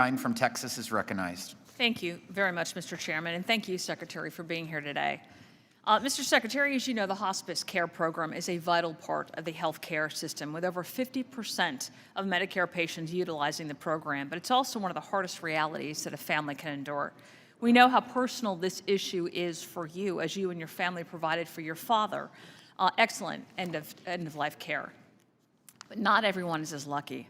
Duyne from Texas is recognized. Thank you very much, Mr. Chairman, and thank you, Secretary, for being here today. Mr. Secretary, as you know, the hospice care program is a vital part of the health care system, with over 50% of Medicare patients utilizing the program, but it's also one of the hardest realities that a family can endure. We know how personal this issue is for you, as you and your family provided for your father excellent end-of-life care. But not everyone is as lucky.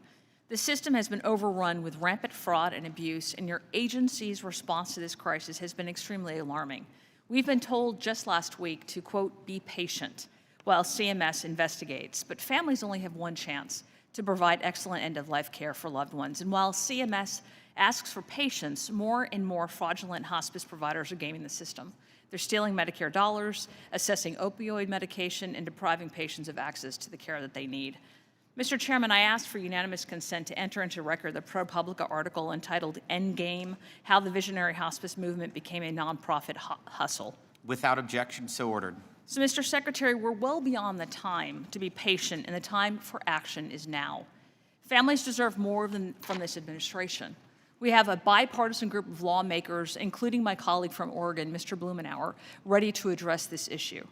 The system has been overrun with rampant fraud and abuse, and your agency's response to this crisis has been extremely alarming. We've been told just last week to, quote, be patient while CMS investigates, but families only have one chance to provide excellent end-of-life care for loved ones. And while CMS asks for patience, more and more fraudulent hospice providers are gaming the system. They're stealing Medicare dollars, assessing opioid medication, and depriving patients of access to the care that they need. Mr. Chairman, I asked for unanimous consent to enter into record the ProPublica article entitled Endgame, How the Visionary Hospice Movement Became a Nonprofit Hustle. Without objection, so ordered. So, Mr. Secretary, we're well beyond the time to be patient, and the time for action is now. Families deserve more from this administration. We have a bipartisan group of lawmakers, including my colleague from Oregon, Mr. Blumenauer, ready to address this issue.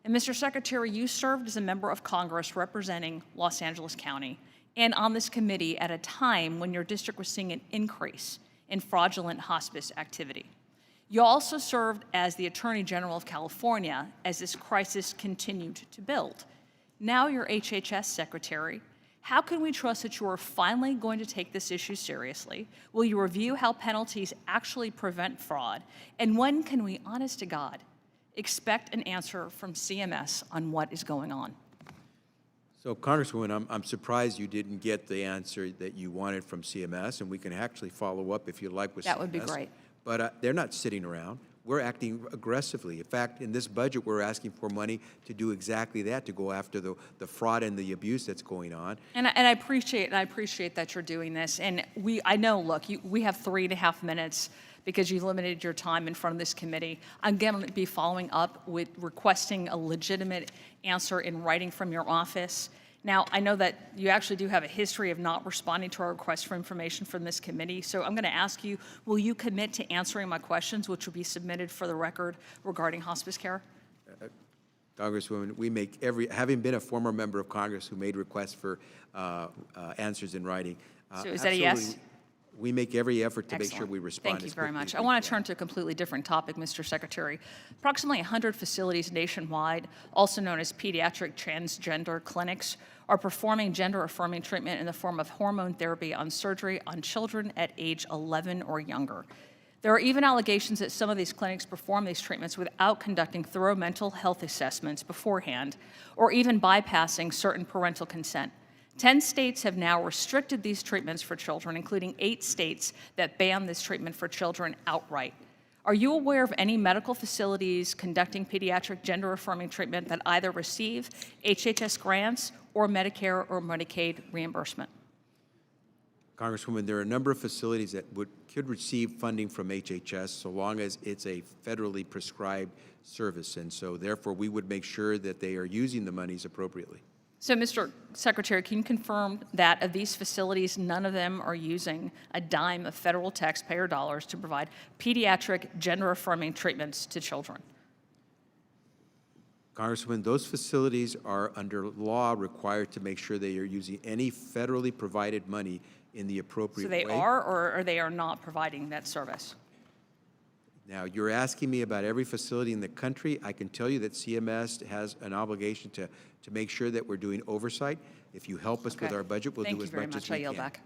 And Mr. Secretary, you served as a member of Congress representing Los Angeles County and on this committee at a time when your district was seeing an increase in fraudulent hospice activity. You also served as the Attorney General of California as this crisis continued to build. Now you're HHS Secretary. How can we trust that you are finally going to take this issue seriously? Will you review how penalties actually prevent fraud? And when can we, honest to God, expect an answer from CMS on what is going on? So, Congresswoman, I'm surprised you didn't get the answer that you wanted from CMS, and we can actually follow up if you like with CMS. That would be great. But they're not sitting around. We're acting aggressively. In fact, in this budget, we're asking for money to do exactly that, to go after the fraud and the abuse that's going on. And I appreciate that you're doing this. And I know, look, we have 3.5 minutes because you limited your time in front of this committee. I'm going to be following up with requesting a legitimate answer in writing from your office. Now, I know that you actually do have a history of not responding to our requests for information from this committee, so I'm going to ask you, will you commit to answering my questions, which will be submitted for the record regarding hospice care? Congresswoman, having been a former member of Congress who made requests for answers in writing. So is that a yes? We make every effort to Excellent. make sure we respond. Thank you very much. I want to turn to a completely different topic, Mr. Secretary. Approximately 100 facilities nationwide, also known as pediatric transgender clinics, are performing gender-affirming treatment in the form of hormone therapy on surgery on children at age 11 or younger. There are even allegations that some of these clinics perform these treatments without conducting thorough mental health assessments beforehand, or even bypassing certain parental consent. 10 states have now restricted these treatments for children, including 8 states that ban this treatment for children outright. Are you aware of any medical facilities conducting pediatric gender-affirming treatment that either receive HHS grants or Medicare or Medicaid reimbursement? Congresswoman, there are a number of facilities that could receive funding from HHS so long as it's a federally prescribed service, and so therefore we would make sure that they are using the monies appropriately. So, Mr. Secretary, can you confirm that of these facilities, none of them are using a dime of federal taxpayer dollars to provide pediatric gender-affirming treatments to children? Congresswoman, those facilities are under law required to make sure they are using any federally provided money in the appropriate way. So they are, or they are not providing that service? Now, you're asking me about every facility in the country. I can tell you that CMS has an obligation to make sure that we're doing oversight. If you help us with our budget, we'll do as much as we can. Thank you very much. I yield back.